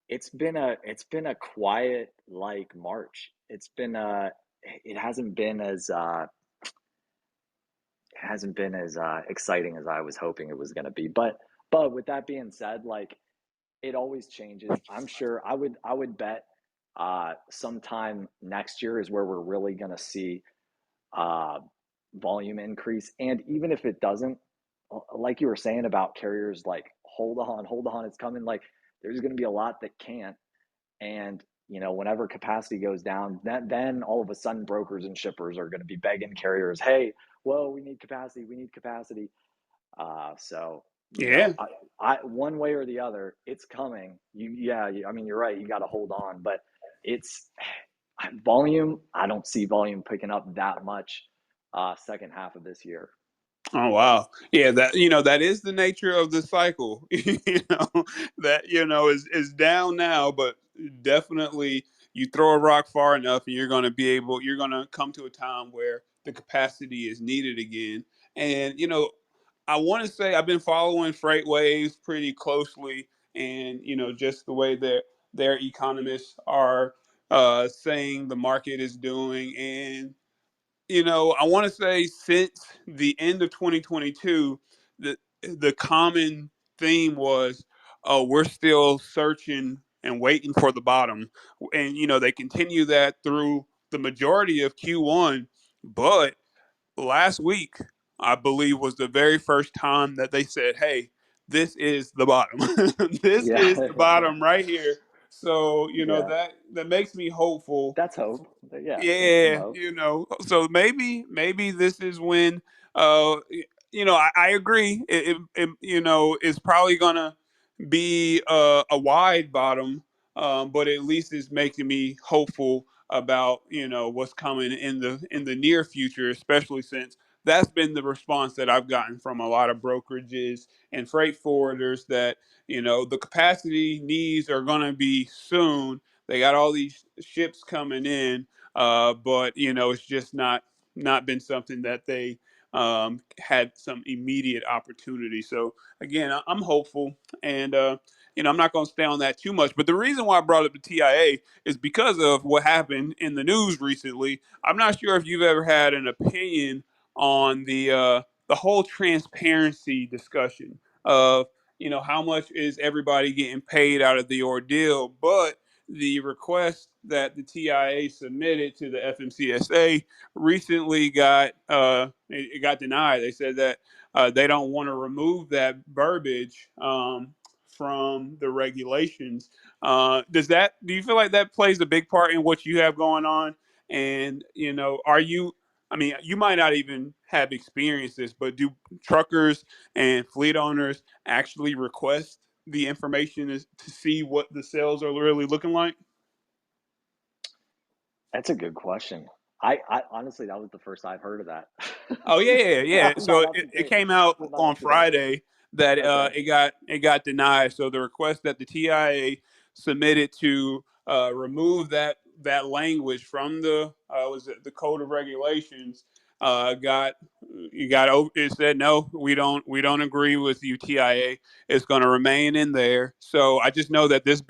B: it's been a quiet like March. It hasn't been as exciting as I was hoping it was going to be. But with that being said, like it always changes. I'm sure I would bet sometime next year is where we're really going to see uh, volume increase. And even if it doesn't, like you were saying about carriers, like hold on, it's coming. Like there's going to be a lot that can't. And whenever capacity goes down, then all of a sudden brokers and shippers are going to be begging carriers, "Hey, whoa, we need capacity. We need capacity." So
A: Yeah.
B: one way or the other, it's coming. I mean, you're right. You got to hold on, but it's volume. I don't see volume picking up that much second half of this year.
A: Oh wow. Yeah, that is the nature of the cycle. That is down now, but definitely you throw a rock far enough and you're going to come to a time where the capacity is needed again. And I want to say I've been following freight waves pretty closely, and just the way their economists are saying the market is doing. And I want to say since the end of 2022, the common theme was, oh, we're still searching and waiting for the bottom, and they continue that through the majority of Q1, but last week, I believe, was the very first time that they said, "Hey, this is the bottom. This
B: Yeah,
A: is the bottom right here." So
B: yeah.
A: that makes me hopeful.
B: That's hope. Yeah, that's some
A: Yeah,
B: hope.
A: so maybe this is when uh I agree. It's probably gonna be a wide bottom, but at least it's making me hopeful about what's coming in the near future, especially since that's been the response that I've gotten from a lot of brokerages and freight forwarders that the capacity needs are going to be soon. They got all these ships coming in, but it's just not been something that they had some immediate opportunity. So again, I'm hopeful, and I'm not going to stay on that too much. But the reason why I brought up the TIA is because of what happened in the news recently. I'm not sure if you've ever had an opinion on the whole transparency discussion of how much is everybody getting paid out of the ordeal, but the request that the TIA submitted to the FMCSA recently it got denied. They said that they don't want to remove that verbiage from the regulations. Do you feel like that plays a big part in what you have going on? And are you? I mean, you might not even have experienced this, but do truckers and fleet owners actually request the information to see what the sales are really looking like?
B: That's a good question. I honestly, that was the first I've heard of that.
A: Oh yeah, yeah, yeah.
B: I'm
A: So
B: not up to
A: it
B: date.
A: came out
B: I'm not
A: on
B: up to date.
A: Friday that
B: Okay.
A: it got denied. So the request that the TIA submitted to remove that language from the was it the code of regulations, got you got over. It said no, we don't agree with you, T.I.A. It's going to remain in there. So I just know that this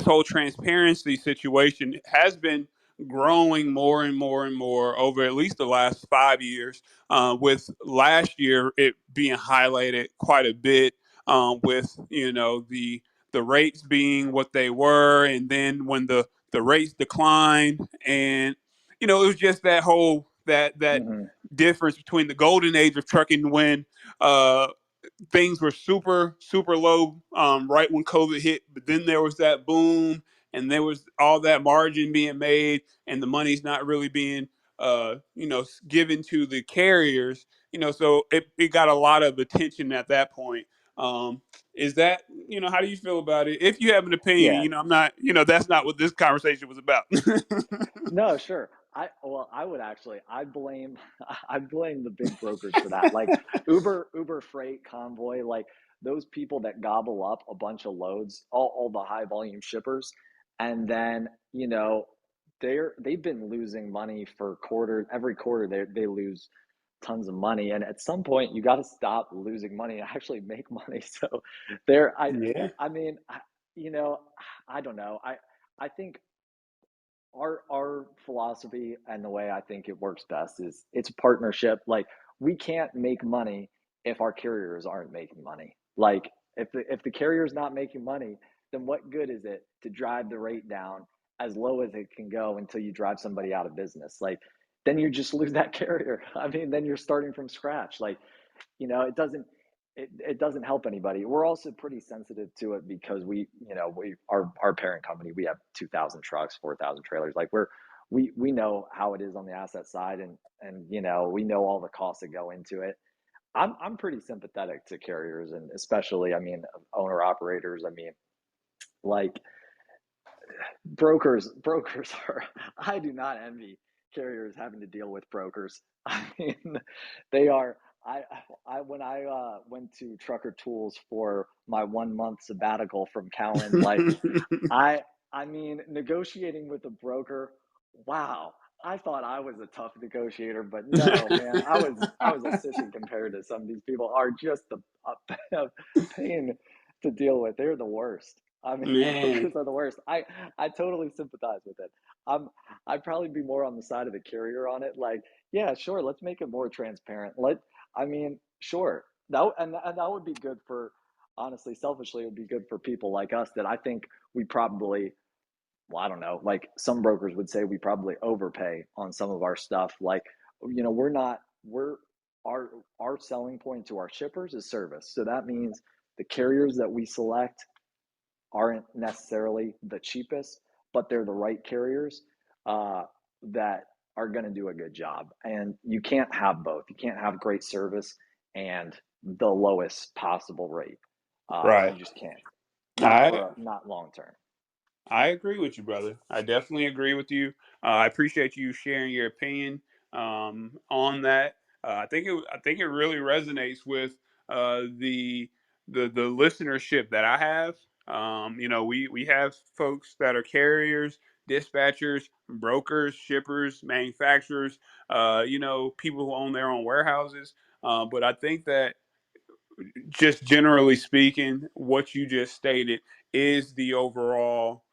A: whole transparency situation has been growing more and more and more over at least the last 5 years. With last year it being highlighted quite a bit, with the rates being what they were, and then when the rates declined, and it was just that whole that
B: Hmm.
A: difference between the golden age of trucking when uh, things were super super low, right when COVID hit, but then there was that boom, and there was all that margin being made, and the money's not really being given to the carriers. So it got a lot of attention at that point. Um, is that how do you feel about it? If you have an opinion,
B: Yeah.
A: I'm not, that's not what this conversation was about.
B: No, sure. I would actually I blame I blame the big brokers for that. Like Uber Freight, Convoy, like those people that gobble up a bunch of loads, all the high volume shippers, and then, they've been losing money for every quarter they lose tons of money. And at some point you got to stop losing money and actually make money. So there
A: Yeah.
B: I mean, you know, I don't know. I think our philosophy and the way I think it works best is it's a partnership. Like we can't make money if our carriers aren't making money. Like if the carrier's not making money, then what good is it to drive the rate down as low as it can go until you drive somebody out of business? Like then you just lose that carrier. I mean, then you're starting from scratch. Like it doesn't help anybody. We're also pretty sensitive to it because our parent company, we have 2,000 trucks, 4,000 trailers. Like we know how it is on the asset side, and we know all the costs that go into it. I'm pretty sympathetic to carriers, and especially, I mean, owner operators. I mean, like brokers are I do not envy carriers having to deal with brokers. I mean, they are I I when I went to Trucker Tools for my 1 month sabbatical from Cowan, like I I mean, negotiating with a broker, wow. I thought I was a tough negotiator, but no, man, I was a sissy compared to some of these people are just a pain to deal with. They're the worst. I mean,
A: Man.
B: brokers are the worst. I totally sympathize with it. Um, I'd probably be more on the side of the carrier on it. Like, yeah, sure, let's make it more transparent. I mean, sure, and that would be good for, honestly, selfishly, it would be good for people like us that I think we probably, well, I don't know, like some brokers would say we probably overpay on some of our stuff. Like, we're not, we're, our selling point to our shippers is service. So that means the carriers that we select aren't necessarily the cheapest, but they're the right carriers uh, that are going to do a good job. And you can't have both. You can't have great service and the lowest possible rate. You
A: Right.
B: just can't.
A: I
B: Not long term.
A: I agree with you, brother. I definitely agree with you. I appreciate you sharing your opinion, on that. I think it really resonates with the listenership that I have. We have folks that are carriers, dispatchers, brokers, shippers, manufacturers. People who own their own warehouses. But I think that, just generally speaking, what you just stated is the overall,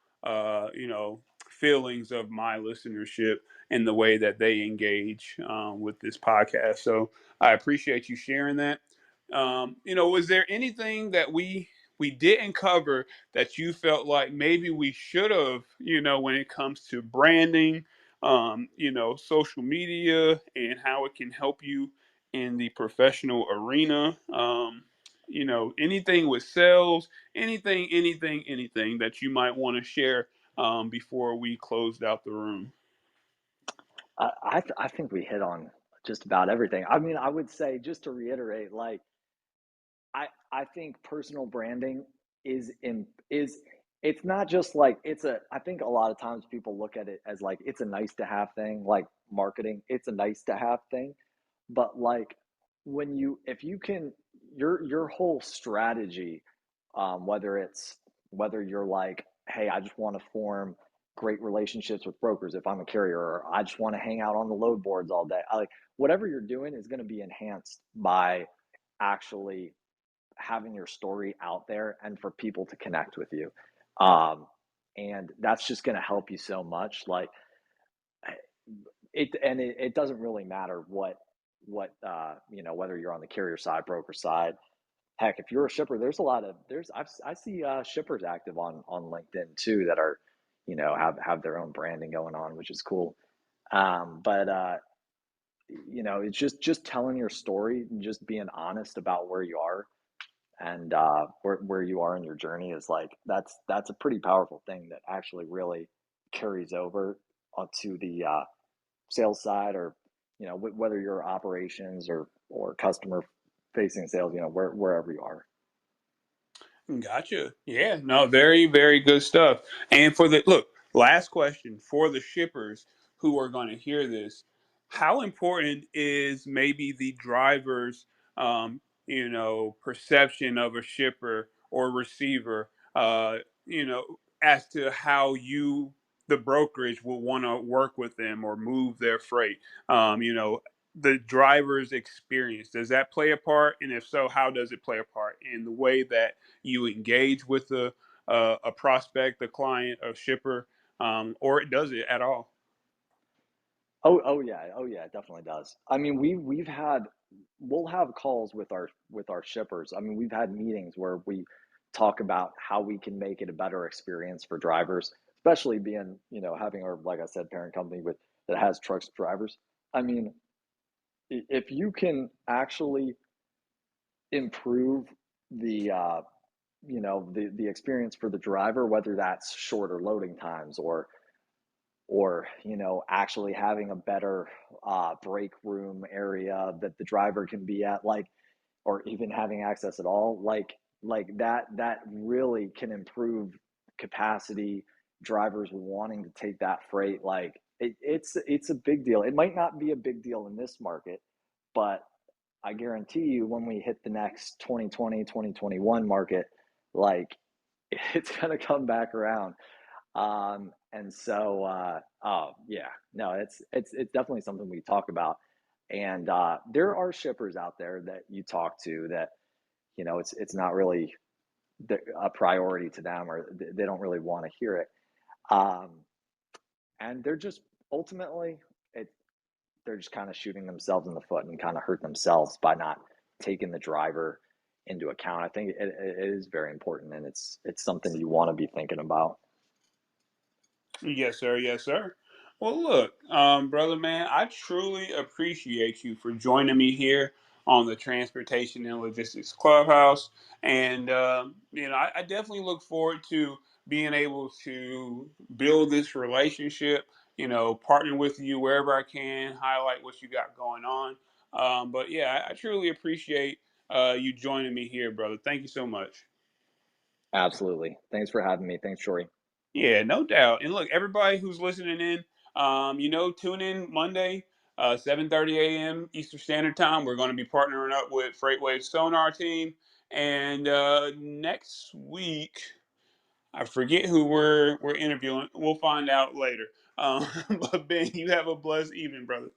A: feelings of my listenership and the way that they engage, with this podcast. So I appreciate you sharing that. Was there anything that we didn't cover that you felt like maybe we should have, when it comes to branding, social media and how it can help you in the professional arena? Anything with sales, anything that you might want to share, before we closed out the room.
B: I think we hit on just about everything. I mean, I would say, just to reiterate, like I think personal branding is it's not just like it's a I think a lot of times people look at it as like it's a nice to have thing, like marketing, it's a nice to have thing. But like when you if you can your whole strategy, whether you're like, hey, I just want to form great relationships with brokers if I'm a carrier, or I just want to hang out on the load boards all day. Like whatever you're doing is going to be enhanced by actually having your story out there and for people to connect with you. Um, and that's just going to help you so much. Like it doesn't really matter what whether you're on the carrier side, broker side. Heck, if you're a shipper, there's a lot of I see shippers active on LinkedIn too that are have their own branding going on, which is cool. But it's just telling your story and just being honest about where you are and where you are in your journey is like that's a pretty powerful thing that actually really carries over onto the sales side, or whether you're operations or customer facing sales, wherever you are.
A: Gotcha. Yeah, no, very, very good stuff. And for the look, last question for the shippers who are going to hear this, how important is maybe the driver's, perception of a shipper or receiver, as to how you, the brokerage, will want to work with them or move their freight? The driver's experience, does that play a part? And if so, how does it play a part in the way that you engage with a prospect, a client, a shipper, or does it at all?
B: Oh yeah, it definitely does. I mean, we'll have calls with our shippers. I mean, we've had meetings where we talk about how we can make it a better experience for drivers, especially being, having our, like I said, parent company with that has trucks drivers. I mean, if you can actually improve the the experience for the driver, whether that's shorter loading times or actually having a better break room area that the driver can be at, like, or even having access at all, that really can improve capacity, drivers wanting to take that freight. Like it's a big deal. It might not be a big deal in this market, but I guarantee you when we hit the next 2020 2021 market, like it's going to come back around. And so, oh yeah, no, it's definitely something we talk about. And there are shippers out there that you talk to that, it's not really a priority to them, or they don't really want to hear it. Um, and they're just ultimately, they're just kind of shooting themselves in the foot and kind of hurt themselves by not taking the driver into account. I think it is very important, and it's something you want to be thinking about.
A: Yes, sir. Yes, sir. Well, look, brother, man, I truly appreciate you for joining me here on the Transportation and Logistics Clubhouse. And, I definitely look forward to being able to build this relationship, partner with you wherever I can, highlight what you got going on. But yeah, I truly appreciate you joining me here, brother. Thank you so much.
B: Absolutely. Thanks for having me. Thanks, Shori.
A: Yeah, no doubt. And look, everybody who's listening in, tune in Monday, 7:30 a.m. Eastern Standard Time. We're going to be partnering up with Freightwave Sonar Team, and next week, I forget who we're interviewing. We'll find out later. But Ben, you have a blessed evening, brother.